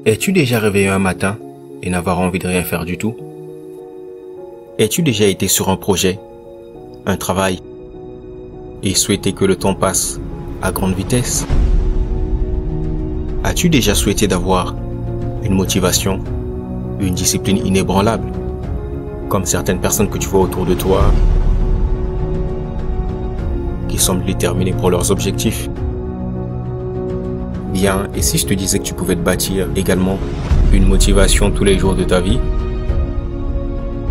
Es-tu déjà réveillé un matin et n'avoir envie de rien faire du tout? Es-tu déjà été sur un projet, un travail, et souhaité que le temps passe à grande vitesse? As-tu déjà souhaité d'avoir une motivation, une discipline inébranlable, comme certaines personnes que tu vois autour de toi, qui semblent déterminées pour leurs objectifs? Bien, et si je te disais que tu pouvais te bâtir également une motivation tous les jours de ta vie?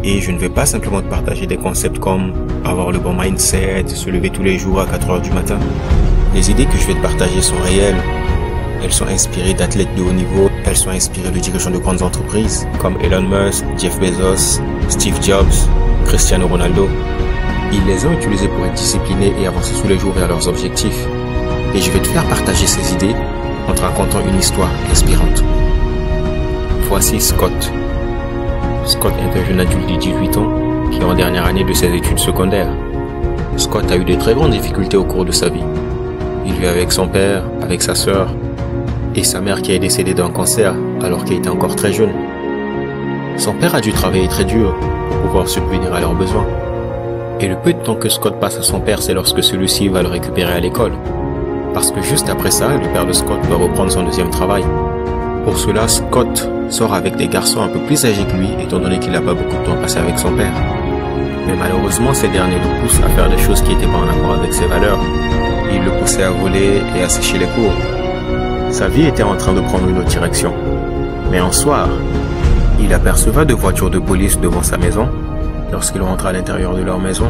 Et je ne vais pas simplement te partager des concepts comme avoir le bon mindset, se lever tous les jours à 4 heures du matin. Les idées que je vais te partager sont réelles. Elles sont inspirées d'athlètes de haut niveau. Elles sont inspirées de dirigeants de grandes entreprises comme Elon Musk, Jeff Bezos, Steve Jobs, Cristiano Ronaldo. Ils les ont utilisées pour être disciplinés et avancer tous les jours vers leurs objectifs. Et je vais te faire partager ces idées en te racontant une histoire inspirante. Voici Scott. Scott est un jeune adulte de 18 ans qui est en dernière année de ses études secondaires. Scott a eu de très grandes difficultés au cours de sa vie. Il vit avec son père, avec sa sœur et sa mère qui est décédée d'un cancer alors qu'il était encore très jeune. Son père a dû travailler très dur pour pouvoir subvenir à leurs besoins. Et le peu de temps que Scott passe à son père, c'est lorsque celui-ci va le récupérer à l'école. Parce que juste après ça, le père de Scott doit reprendre son deuxième travail. Pour cela, Scott sort avec des garçons un peu plus âgés que lui, étant donné qu'il n'a pas beaucoup de temps passé avec son père. Mais malheureusement, ces derniers le poussent à faire des choses qui n'étaient pas en accord avec ses valeurs. Ils le poussaient à voler et à sécher les cours. Sa vie était en train de prendre une autre direction. Mais un soir, il apercevait deux voitures de police devant sa maison. Lorsqu'il rentra à l'intérieur de leur maison,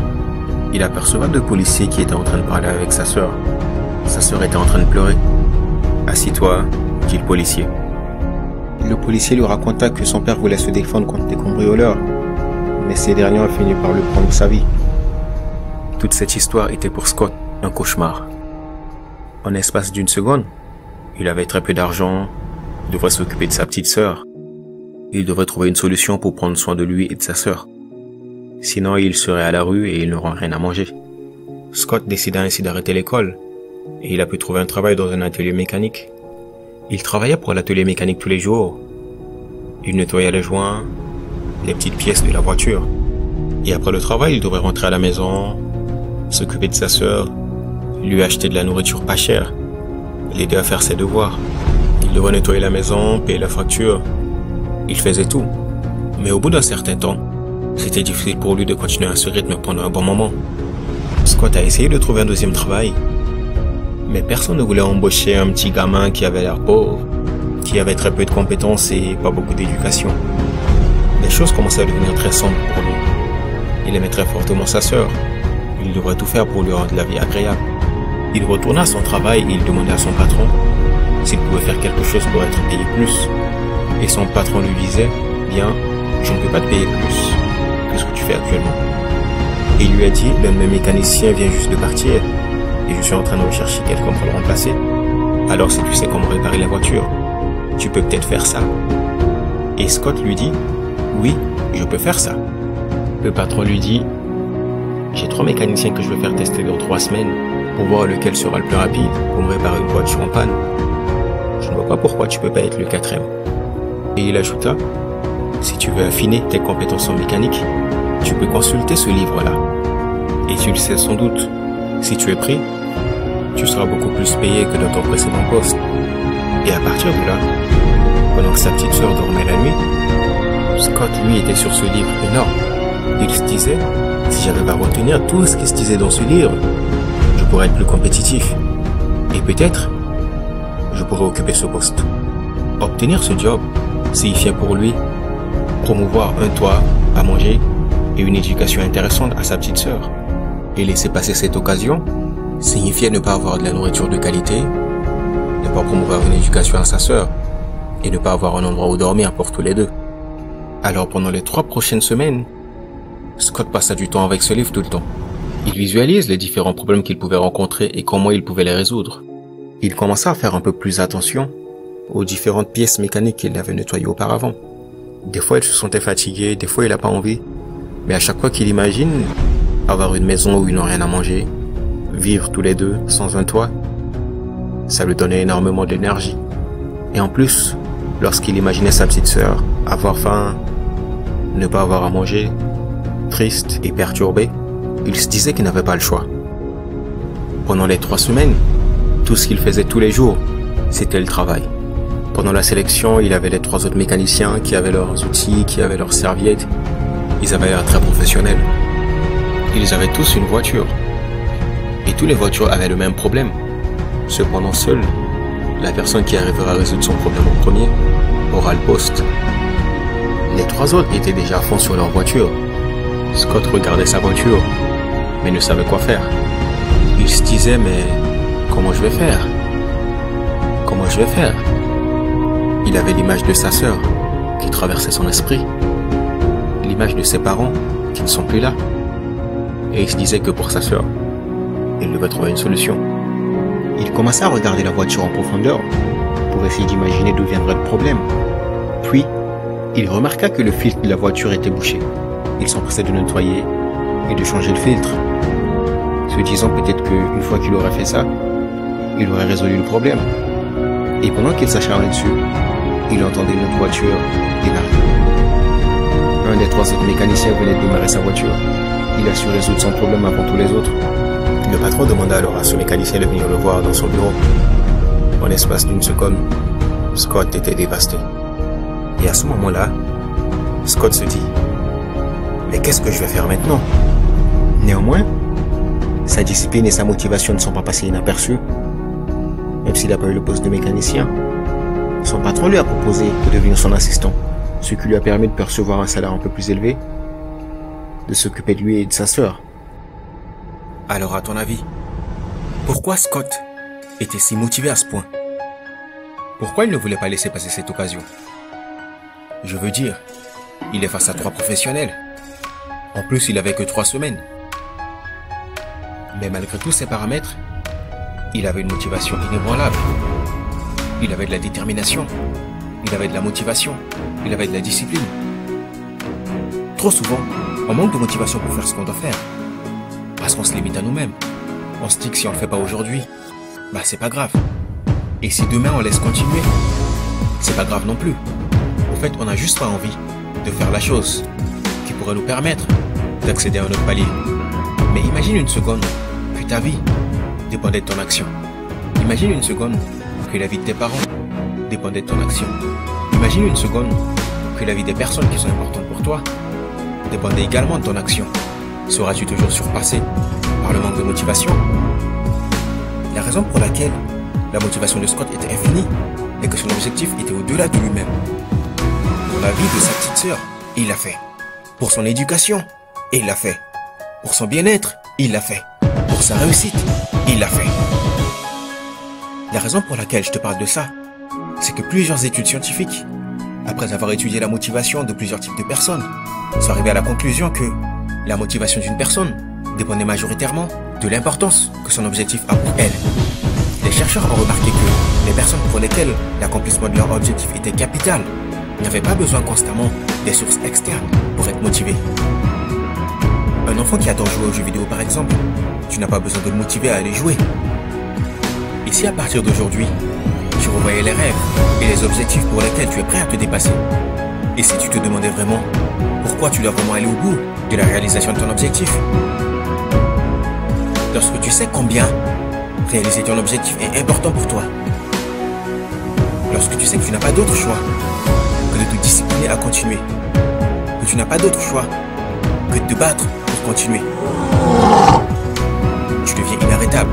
il apercevait deux policiers qui étaient en train de parler avec sa sœur. Sa sœur était en train de pleurer. « Assis-toi », dit le policier. Le policier lui raconta que son père voulait se défendre contre des cambrioleurs, mais ces derniers ont fini par lui prendre sa vie. Toute cette histoire était pour Scott un cauchemar. En l'espace d'une seconde, il avait très peu d'argent, il devrait s'occuper de sa petite sœur. Il devrait trouver une solution pour prendre soin de lui et de sa sœur. Sinon, il serait à la rue et il n'aurait rien à manger. Scott décida ainsi d'arrêter l'école et il a pu trouver un travail dans un atelier mécanique. Il travaillait pour l'atelier mécanique tous les jours. Il nettoyait les joints, les petites pièces de la voiture. Et après le travail, il devrait rentrer à la maison, s'occuper de sa sœur, lui acheter de la nourriture pas chère, l'aider à faire ses devoirs. Il devrait nettoyer la maison, payer la facture. Il faisait tout. Mais au bout d'un certain temps, c'était difficile pour lui de continuer à ce rythme pendant un bon moment. Scott a essayé de trouver un deuxième travail. Mais personne ne voulait embaucher un petit gamin qui avait l'air pauvre, qui avait très peu de compétences et pas beaucoup d'éducation. Les choses commençaient à devenir très sombres pour lui. Il aimait très fortement sa sœur. Il devrait tout faire pour lui rendre la vie agréable. Il retourna à son travail et il demandait à son patron s'il pouvait faire quelque chose pour être payé plus. Et son patron lui disait « Bien, je ne peux pas te payer plus que ce que tu fais actuellement. » Et il lui a dit « L'un de mes mécaniciens vient juste de partir. Et je suis en train de rechercher quelqu'un pour le remplacer. Alors si tu sais comment réparer la voiture, tu peux peut-être faire ça. » Et Scott lui dit « Oui, je peux faire ça. » Le patron lui dit « J'ai 3 mécaniciens que je veux faire tester dans 3 semaines pour voir lequel sera le plus rapide pour me réparer une voiture en panne. Je ne vois pas pourquoi tu peux pas être le 4e. » Et il ajouta « Si tu veux affiner tes compétences en mécanique, tu peux consulter ce livre-là. Et tu le sais sans doute. Si tu es pris, tu seras beaucoup plus payé que dans ton précédent poste. » Et à partir de là, pendant que sa petite sœur dormait la nuit, Scott, lui, était sur ce livre énorme. Il se disait, si j'arrive à retenir tout ce qui se disait dans ce livre, je pourrais être plus compétitif. Et peut-être, je pourrais occuper ce poste. Obtenir ce job signifiait pour lui promouvoir un toit à manger et une éducation intéressante à sa petite sœur. Et laisser passer cette occasion signifiait ne pas avoir de la nourriture de qualité, ne pas promouvoir une éducation à sa sœur et ne pas avoir un endroit où dormir pour tous les deux. Alors pendant les 3 prochaines semaines, Scott passa du temps avec ce livre tout le temps. Il visualise les différents problèmes qu'il pouvait rencontrer et comment il pouvait les résoudre. Il commença à faire un peu plus attention aux différentes pièces mécaniques qu'il avait nettoyées auparavant. Des fois il se sentait fatigué, des fois il n'a pas envie, mais à chaque fois qu'il imagine avoir une maison où ils n'ont rien à manger, vivre tous les deux sans un toit, ça lui donnait énormément d'énergie. Et en plus, lorsqu'il imaginait sa petite sœur avoir faim, ne pas avoir à manger, triste et perturbé, il se disait qu'il n'avait pas le choix. Pendant les 3 semaines, tout ce qu'il faisait tous les jours, c'était le travail. Pendant la sélection, il avait les 3 autres mécaniciens qui avaient leurs outils, qui avaient leurs serviettes. Ils avaient l'air très professionnels. Ils avaient tous une voiture. Et toutes les voitures avaient le même problème. Cependant, seule la personne qui arrivera à résoudre son problème en premier aura le poste. Les 3 autres étaient déjà à fond sur leur voiture. Scott regardait sa voiture, mais ne savait quoi faire. Il se disait, mais comment je vais faire? Comment je vais faire? Il avait l'image de sa sœur qui traversait son esprit, l'image de ses parents qui ne sont plus là. Et il se disait que pour sa sœur, il devait trouver une solution. Il commença à regarder la voiture en profondeur pour essayer d'imaginer d'où viendrait le problème. Puis, il remarqua que le filtre de la voiture était bouché. Il s'empressait de nettoyer et de changer le filtre, se disant peut-être qu'une fois qu'il aurait fait ça, il aurait résolu le problème. Et pendant qu'il s'acharnait dessus, il entendait une autre voiture démarrer. Un des 3 autres mécaniciens venait de démarrer sa voiture. Il a su résoudre son problème avant tous les autres. Le patron demanda alors à ce mécanicien de venir le voir dans son bureau. En l'espace d'une seconde, Scott était dévasté. Et à ce moment-là, Scott se dit, mais qu'est-ce que je vais faire maintenant? Néanmoins, sa discipline et sa motivation ne sont pas passées inaperçues. Même s'il n'a pas eu le poste de mécanicien, son patron lui a proposé de devenir son assistant, ce qui lui a permis de percevoir un salaire un peu plus élevé, de s'occuper de lui et de sa sœur. Alors à ton avis, pourquoi Scott était si motivé à ce point? Pourquoi il ne voulait pas laisser passer cette occasion? Je veux dire, il est face à 3 professionnels. En plus, il avait que 3 semaines. Mais malgré tous ces paramètres, il avait une motivation inébranlable. Il avait de la détermination. Il avait de la motivation. Il avait de la discipline. Trop souvent, on manque de motivation pour faire ce qu'on doit faire. Parce qu'on se limite à nous-mêmes. On se dit que si on le fait pas aujourd'hui, bah c'est pas grave. Et si demain on laisse continuer, c'est pas grave non plus. En fait, on n'a juste pas envie de faire la chose qui pourrait nous permettre d'accéder à un autre palier. Mais imagine une seconde que ta vie dépendait de ton action. Imagine une seconde que la vie de tes parents dépendait de ton action. Imagine une seconde que la vie des personnes qui sont importantes pour toi dépendait également de ton action. Seras-tu toujours surpassé par le manque de motivation? La raison pour laquelle la motivation de Scott était infinie est que son objectif était au-delà de lui-même. Pour la vie de sa petite sœur, il l'a fait. Pour son éducation, il l'a fait. Pour son bien-être, il l'a fait. Pour sa réussite, il l'a fait. La raison pour laquelle je te parle de ça, c'est que plusieurs études scientifiques, après avoir étudié la motivation de plusieurs types de personnes, sont arrivées à la conclusion que la motivation d'une personne dépendait majoritairement de l'importance que son objectif a pour elle. Les chercheurs ont remarqué que les personnes pour lesquelles l'accomplissement de leur objectif était capital n'avaient pas besoin constamment des sources externes pour être motivés. Un enfant qui adore jouer aux jeux vidéo par exemple, tu n'as pas besoin de le motiver à aller jouer. Et si à partir d'aujourd'hui, tu revoyais les rêves et les objectifs pour lesquels tu es prêt à te dépasser, et si tu te demandais vraiment pourquoi tu dois vraiment aller au bout de la réalisation de ton objectif? Lorsque tu sais combien réaliser ton objectif est important pour toi, lorsque tu sais que tu n'as pas d'autre choix que de te discipliner à continuer, que tu n'as pas d'autre choix que de te battre pour continuer, tu deviens inarrêtable.